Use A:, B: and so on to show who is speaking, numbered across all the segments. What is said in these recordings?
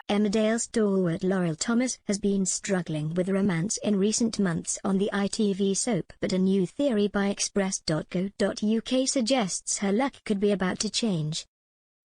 A: Emmerdale stalwart Laurel Thomas has been struggling with romance in recent months on the ITV soap, but a new theory by Express.co.uk suggests her luck could be about to change.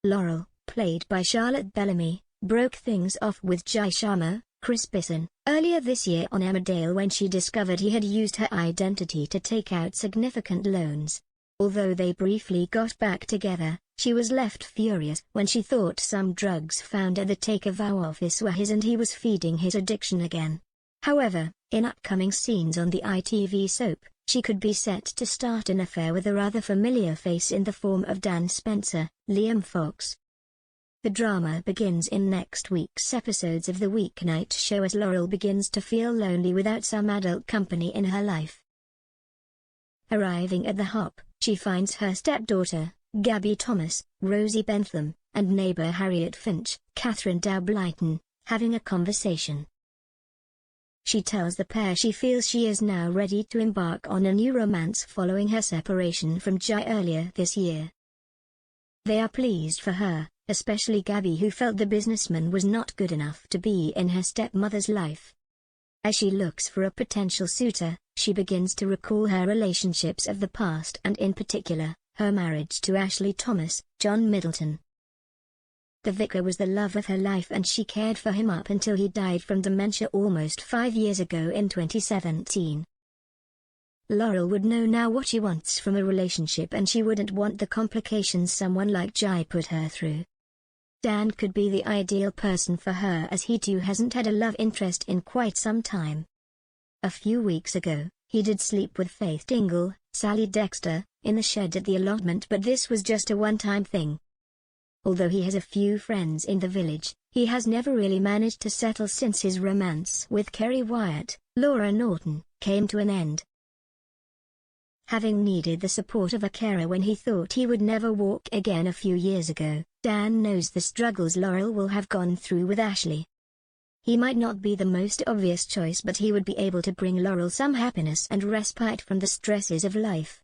A: Laurel, played by Charlotte Bellamy, broke things off with Jai Sharma, Chris Bisson, earlier this year on Emmerdale when she discovered he had used her identity to take out significant loans. Although they briefly got back together, she was left furious when she thought some drugs found at the Takeover office were his and he was feeding his addiction again. However, in upcoming scenes on the ITV soap, she could be set to start an affair with a rather familiar face in the form of Dan Spencer, Liam Fox. The drama begins in next week's episodes of the weeknight show as Laurel begins to feel lonely without some adult company in her life. Arriving at the Hop, she finds her stepdaughter, Gabby Thomas, Rosie Bentham, and neighbor Harriet Finch, Catherine Dowblighton, having a conversation. She tells the pair she feels she is now ready to embark on a new romance following her separation from Jai earlier this year. They are pleased for her, especially Gabby, who felt the businessman was not good enough to be in her stepmother's life. As she looks for a potential suitor, she begins to recall her relationships of the past and in particular, her marriage to Ashley Thomas, John Middleton. The vicar was the love of her life and she cared for him up until he died from dementia almost 5 years ago in 2017. Laurel would know now what she wants from a relationship and she wouldn't want the complications someone like Jai put her through. Dan could be the ideal person for her as he too hasn't had a love interest in quite some time. A few weeks ago, he did sleep with Faith Dingle, Sally Dexter, in the shed at the allotment, but this was just a one-time thing. Although he has a few friends in the village, he has never really managed to settle since his romance with Kerry Wyatt, Laura Norton, came to an end. Having needed the support of a carer when he thought he would never walk again a few years ago, Dan knows the struggles Laurel will have gone through with Ashley. He might not be the most obvious choice, but he would be able to bring Laurel some happiness and respite from the stresses of life.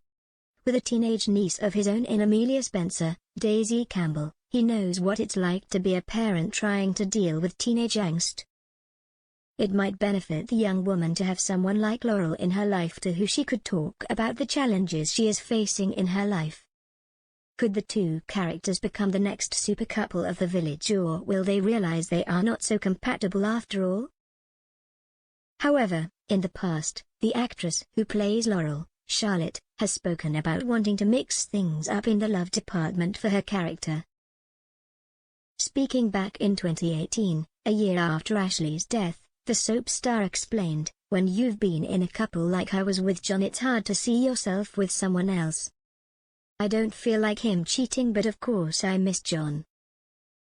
A: With a teenage niece of his own in Amelia Spencer, Daisy Campbell, he knows what it's like to be a parent trying to deal with teenage angst. It might benefit the young woman to have someone like Laurel in her life to who she could talk about the challenges she is facing in her life. Could the two characters become the next super couple of the village, or will they realize they are not so compatible after all? However, in the past, the actress who plays Laurel, Charlotte, has spoken about wanting to mix things up in the love department for her character. Speaking back in 2018, a year after Ashley's death, the soap star explained, "When you've been in a couple like I was with John, it's hard to see yourself with someone else. I don't feel like him cheating, but of course I miss John.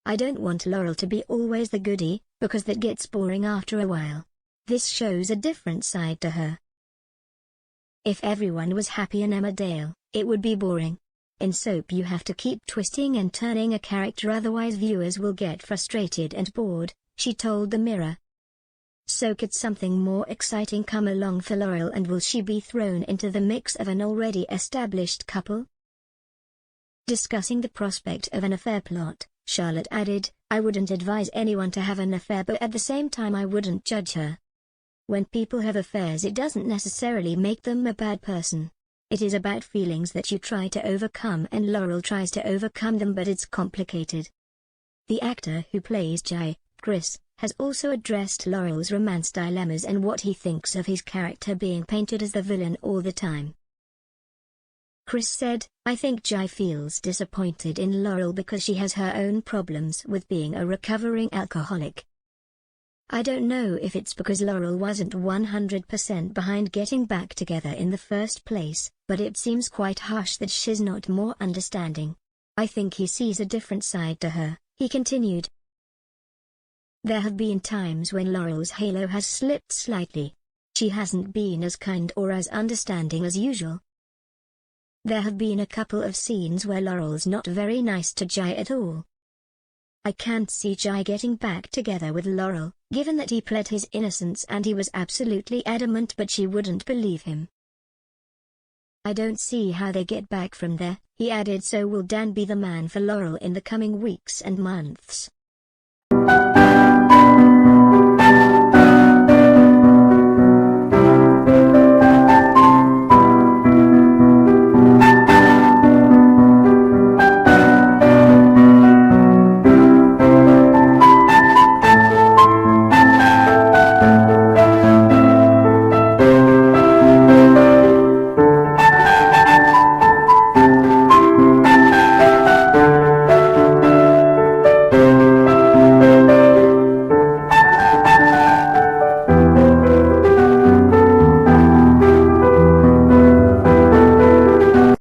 A: I don't want Laurel to be always the goodie, because that gets boring after a while. This shows a different side to her. If everyone was happy in Emmerdale, it would be boring. In soap you have to keep twisting and turning a character, otherwise viewers will get frustrated and bored," she told the Mirror. So could something more exciting come along for Laurel, and will she be thrown into the mix of an already established couple? Discussing the prospect of an affair plot, Charlotte added, "I wouldn't advise anyone to have an affair, but at the same time I wouldn't judge her. When people have affairs, it doesn't necessarily make them a bad person. It is about feelings that you try to overcome, and Laurel tries to overcome them, but it's complicated." The actor who plays Jai, Chris, has also addressed Laurel's romance dilemmas and what he thinks of his character being painted as the villain all the time. Chris said, "I think Jai feels disappointed in Laurel because she has her own problems with being a recovering alcoholic. I don't know if it's because Laurel wasn't 100% behind getting back together in the first place, but it seems quite harsh that she's not more understanding. I think he sees a different side to her," he continued. There have been times when Laurel's halo has slipped slightly. She hasn't been as kind or as understanding as usual. There have been a couple of scenes where Laurel's not very nice to Jai at all. I can't see Jai getting back together with Laurel, given that he pled his innocence and he was absolutely adamant, but she wouldn't believe him. I don't see how they get back from there," he added. So will Dan be the man for Laurel in the coming weeks and months?